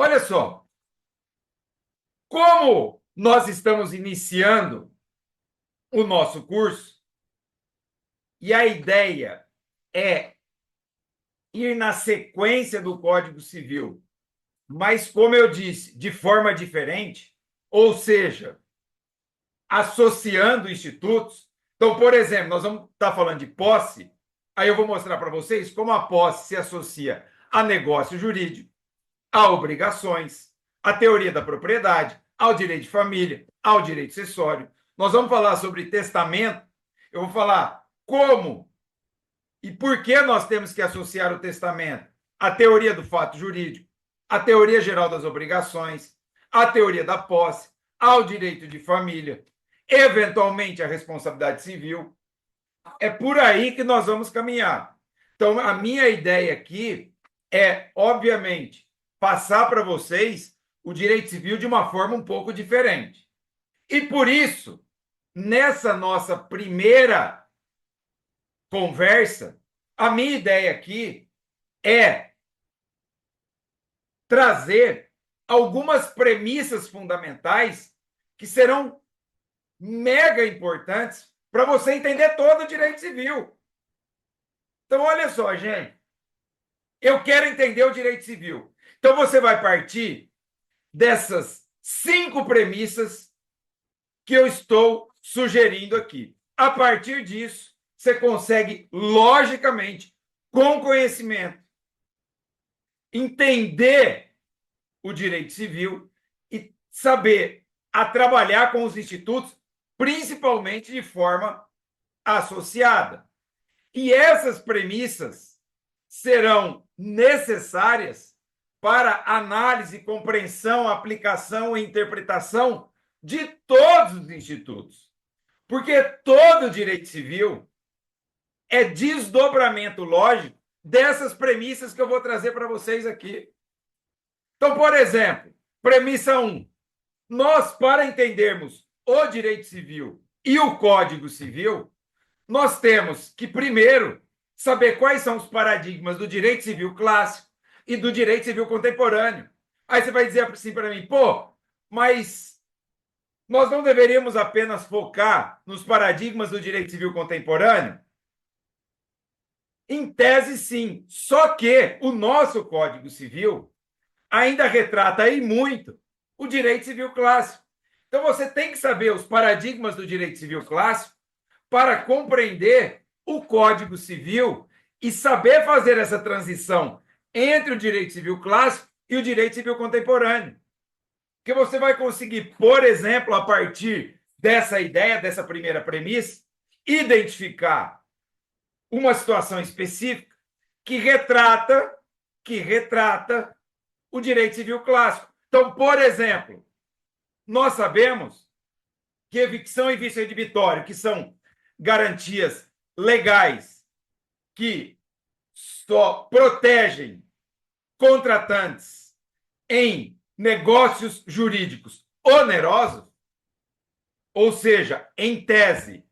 Olha só, como nós estamos iniciando o nosso curso e a ideia é ir na sequência do Código Civil, mas, como eu disse, de forma diferente, ou seja, associando institutos. Então, por exemplo, nós vamos estar falando de posse, aí eu vou mostrar para vocês como a posse se associa a negócio jurídico, a obrigações, à teoria da propriedade, ao direito de família, ao direito sucessório. Nós vamos falar sobre testamento, eu vou falar como e por que nós temos que associar o testamento à teoria do fato jurídico, à teoria geral das obrigações, à teoria da posse, ao direito de família, eventualmente à responsabilidade civil. É por aí que nós vamos caminhar. Então, a minha ideia aqui é, obviamente, passar para vocês o direito civil de uma forma um pouco diferente. E por isso, nessa nossa primeira conversa, a minha ideia aqui é trazer algumas premissas fundamentais que serão mega importantes para você entender todo o direito civil. Então, olha só, gente. Eu quero entender o direito civil. Então, você vai partir dessas 5 premissas que eu estou sugerindo aqui. A partir disso, você consegue, logicamente, com conhecimento, entender o direito civil e saber a trabalhar com os institutos, principalmente de forma associada. E essas premissas serão necessárias para análise, compreensão, aplicação e interpretação de todos os institutos. Porque todo direito civil é desdobramento lógico dessas premissas que eu vou trazer para vocês aqui. Então, por exemplo, premissa 1. Nós, para entendermos o direito civil e o Código Civil, nós temos que, primeiro, saber quais são os paradigmas do direito civil clássico e do direito civil contemporâneo. Aí você vai dizer assim para mim, pô, mas nós não deveríamos apenas focar nos paradigmas do direito civil contemporâneo? Em tese, sim. Só que o nosso Código Civil ainda retrata aí muito o direito civil clássico. Então, você tem que saber os paradigmas do direito civil clássico para compreender o Código Civil e saber fazer essa transição entre o direito civil clássico e o direito civil contemporâneo. Porque você vai conseguir, por exemplo, a partir dessa ideia, dessa primeira premissa, identificar uma situação específica que retrata o direito civil clássico. Então, por exemplo, nós sabemos que evicção e vício redibitório, que são garantias legais que só protegem contratantes em negócios jurídicos onerosos, ou seja, em tese,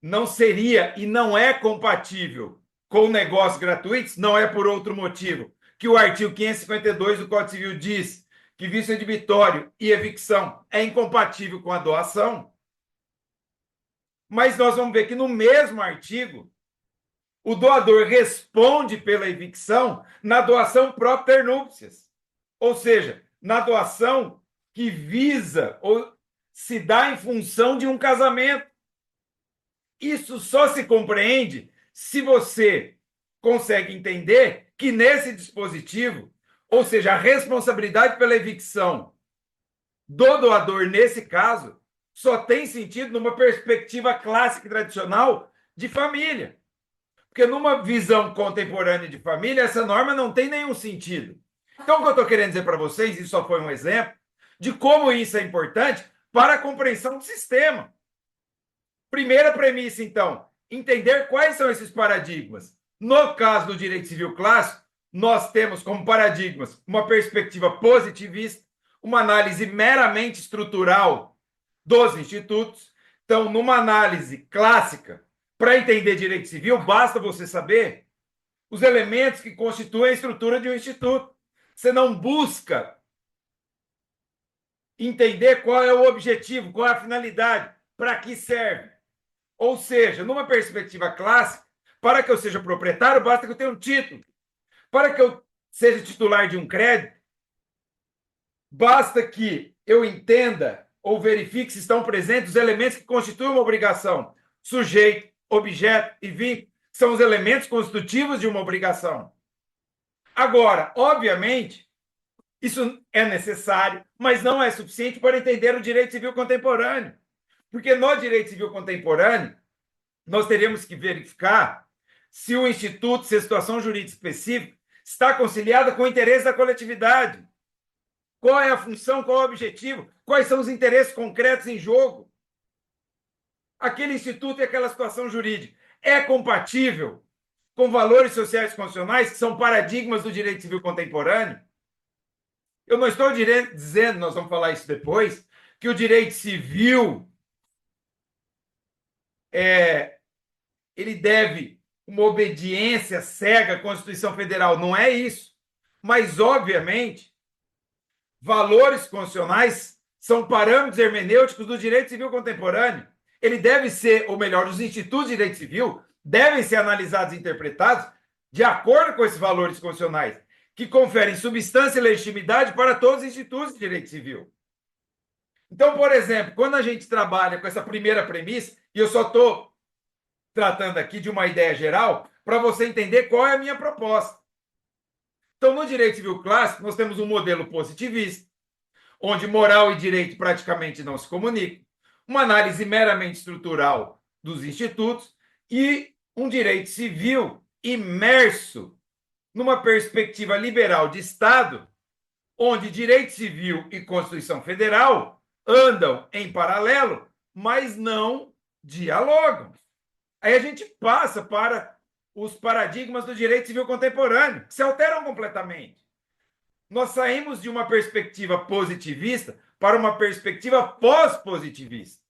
não seria e não é compatível com negócios gratuitos, não é por outro motivo que o artigo 552 do Código Civil diz que vício redibitório e evicção é incompatível com a doação. Mas nós vamos ver que no mesmo artigo, o doador responde pela evicção na doação própria núpcias. Ou seja, na doação que visa ou se dá em função de um casamento. Isso só se compreende se você consegue entender que nesse dispositivo, ou seja, a responsabilidade pela evicção do doador nesse caso, só tem sentido numa perspectiva clássica e tradicional de família. Porque numa visão contemporânea de família, essa norma não tem nenhum sentido. Então, o que eu estou querendo dizer para vocês, isso só foi um exemplo, de como isso é importante para a compreensão do sistema. Primeira premissa, então, entender quais são esses paradigmas. No caso do direito civil clássico, nós temos como paradigmas uma perspectiva positivista, uma análise meramente estrutural dos institutos. Então, numa análise clássica, para entender direito civil, basta você saber os elementos que constituem a estrutura de um instituto. Você não busca entender qual é o objetivo, qual é a finalidade, para que serve. Ou seja, numa perspectiva clássica, para que eu seja proprietário, basta que eu tenha um título. Para que eu seja titular de um crédito, basta que eu entenda ou verifique se estão presentes os elementos que constituem uma obrigação. Sujeito, objeto e vínculo são os elementos constitutivos de uma obrigação. Agora, obviamente, isso é necessário, mas não é suficiente para entender o direito civil contemporâneo. Porque no direito civil contemporâneo, nós teríamos que verificar se o instituto, se a situação jurídica específica está conciliada com o interesse da coletividade. Qual é a função, qual é o objetivo, quais são os interesses concretos em jogo. Aquele instituto e aquela situação jurídica é compatível com valores sociais constitucionais que são paradigmas do direito civil contemporâneo? Eu não estou dizendo, nós vamos falar isso depois, que o direito civil ele deve uma obediência cega à Constituição Federal. Não é isso. Mas, obviamente, valores constitucionais são parâmetros hermenêuticos do direito civil contemporâneo. Ele deve ser, ou melhor, os institutos de direito civil devem ser analisados e interpretados de acordo com esses valores constitucionais, que conferem substância e legitimidade para todos os institutos de direito civil. Então, por exemplo, quando a gente trabalha com essa primeira premissa, e eu só estou tratando aqui de uma ideia geral, para você entender qual é a minha proposta. Então, no direito civil clássico, nós temos um modelo positivista, onde moral e direito praticamente não se comunicam, uma análise meramente estrutural dos institutos e um direito civil imerso numa perspectiva liberal de Estado, onde direito civil e Constituição Federal andam em paralelo, mas não dialogam. Aí a gente passa para os paradigmas do direito civil contemporâneo, que se alteram completamente. Nós saímos de uma perspectiva positivista para uma perspectiva pós-positivista.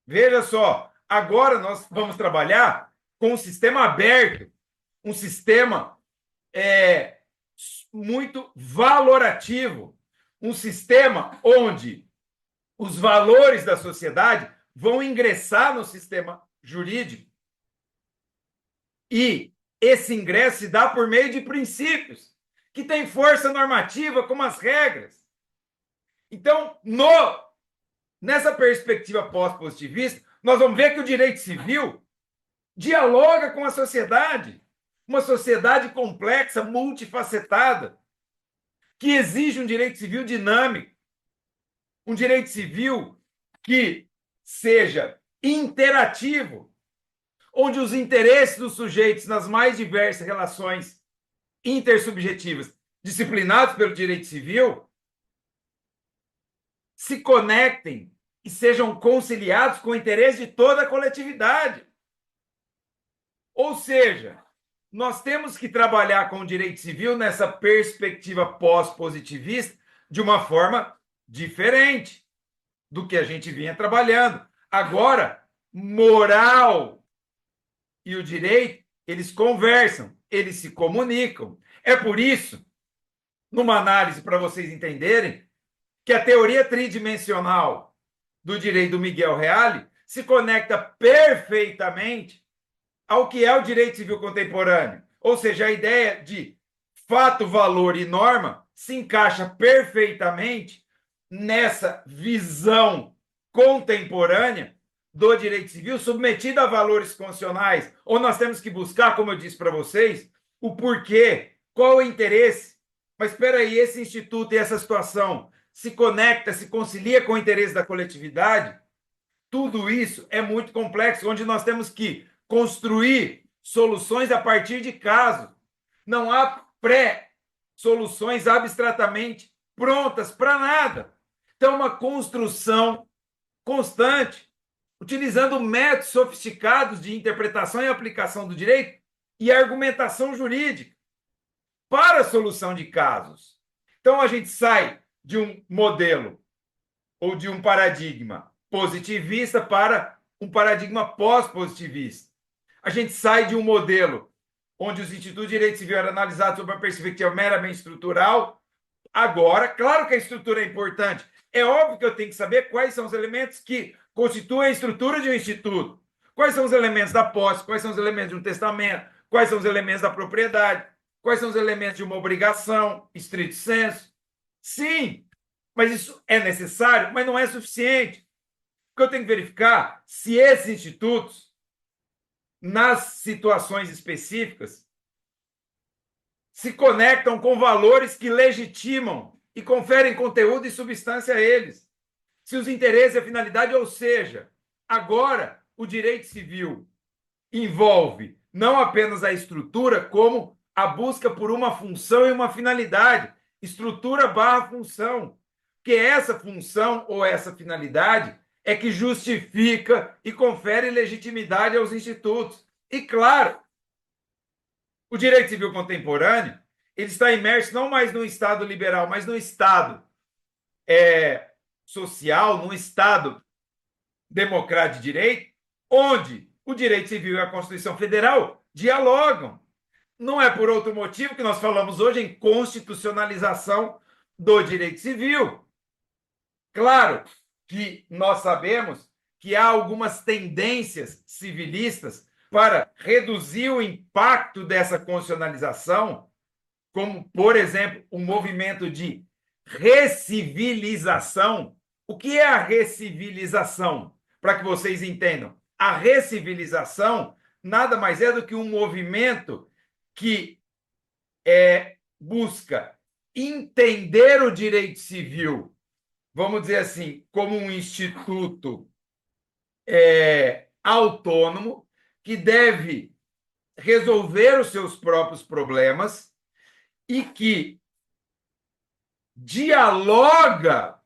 Veja só, agora nós vamos trabalhar com um sistema aberto, um sistema muito valorativo, um sistema onde os valores da sociedade vão ingressar no sistema jurídico e esse ingresso se dá por meio de princípios que têm força normativa, como as regras. Então, nessa perspectiva pós-positivista, nós vamos ver que o direito civil dialoga com a sociedade, uma sociedade complexa, multifacetada, que exige um direito civil dinâmico, um direito civil que seja interativo, onde os interesses dos sujeitos nas mais diversas relações intersubjetivas disciplinados pelo direito civil se conectem e sejam conciliados com o interesse de toda a coletividade. Ou seja, nós temos que trabalhar com o direito civil nessa perspectiva pós-positivista de uma forma diferente do que a gente vinha trabalhando. Agora, moral e o direito, eles conversam, eles se comunicam. É por isso, numa análise para vocês entenderem, que a teoria tridimensional do direito do Miguel Reale se conecta perfeitamente ao que é o direito civil contemporâneo. Ou seja, a ideia de fato, valor e norma se encaixa perfeitamente nessa visão contemporânea do direito civil submetido a valores constitucionais, onde nós temos que buscar, como eu disse para vocês, o porquê, qual o interesse. Mas espera aí, esse instituto e essa situação se conecta, se concilia com o interesse da coletividade? Tudo isso é muito complexo, onde nós temos que construir soluções a partir de casos. Não há pré-soluções abstratamente prontas para nada. Então, uma construção constante, utilizando métodos sofisticados de interpretação e aplicação do direito e argumentação jurídica para a solução de casos. Então, a gente sai de um modelo ou de um paradigma positivista para um paradigma pós-positivista. A gente sai de um modelo onde os institutos de direito civil eram analisados sob uma perspectiva meramente estrutural. Agora, claro que a estrutura é importante, é óbvio que eu tenho que saber quais são os elementos que constituem a estrutura de um instituto. Quais são os elementos da posse, quais são os elementos de um testamento, quais são os elementos da propriedade, quais são os elementos de uma obrigação, estrito sensu. Sim, mas isso é necessário, mas não é suficiente. Porque eu tenho que verificar se esses institutos, nas situações específicas, se conectam com valores que legitimam e conferem conteúdo e substância a eles. Se os interesses e a finalidade, ou seja, agora o direito civil envolve não apenas a estrutura, como a busca por uma função e uma finalidade. Estrutura barra função. Que essa função ou essa finalidade é que justifica e confere legitimidade aos institutos. E, claro, o direito civil contemporâneo ele está imerso não mais no Estado liberal, mas no Estado social, no Estado democrático de direito, onde o direito civil e a Constituição Federal dialogam. Não é por outro motivo que nós falamos hoje em constitucionalização do direito civil. Claro que nós sabemos que há algumas tendências civilistas para reduzir o impacto dessa constitucionalização, como, por exemplo, o movimento de recivilização. O que é a recivilização? Para que vocês entendam, a recivilização nada mais é do que um movimento que busca entender o direito civil, vamos dizer assim, como um instituto autônomo que deve resolver os seus próprios problemas e que dialoga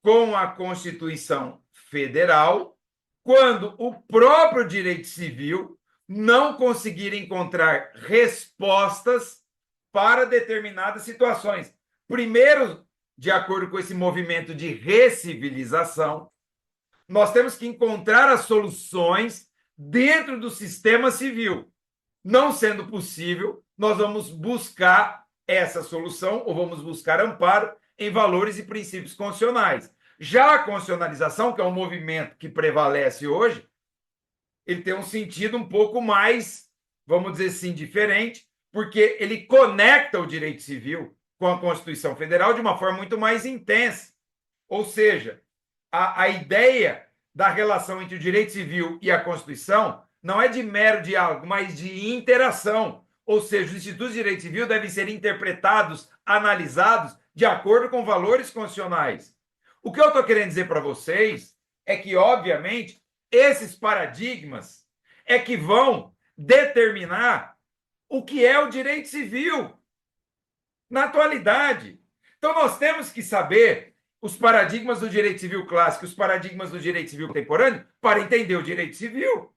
com a Constituição Federal quando o próprio direito civil não conseguir encontrar respostas para determinadas situações. Primeiro, de acordo com esse movimento de recivilização, nós temos que encontrar as soluções dentro do sistema civil. Não sendo possível, nós vamos buscar essa solução ou vamos buscar amparo em valores e princípios constitucionais. Já a constitucionalização, que é um movimento que prevalece hoje, ele tem um sentido um pouco mais, vamos dizer assim, diferente, porque ele conecta o direito civil com a Constituição Federal de uma forma muito mais intensa. Ou seja, a ideia da relação entre o direito civil e a Constituição não é de mero diálogo, mas de interação. Ou seja, os institutos de direito civil devem ser interpretados, analisados de acordo com valores constitucionais. O que eu estou querendo dizer para vocês é que, obviamente, esses paradigmas é que vão determinar o que é o direito civil na atualidade. Então, nós temos que saber os paradigmas do direito civil clássico, os paradigmas do direito civil contemporâneo, para entender o direito civil.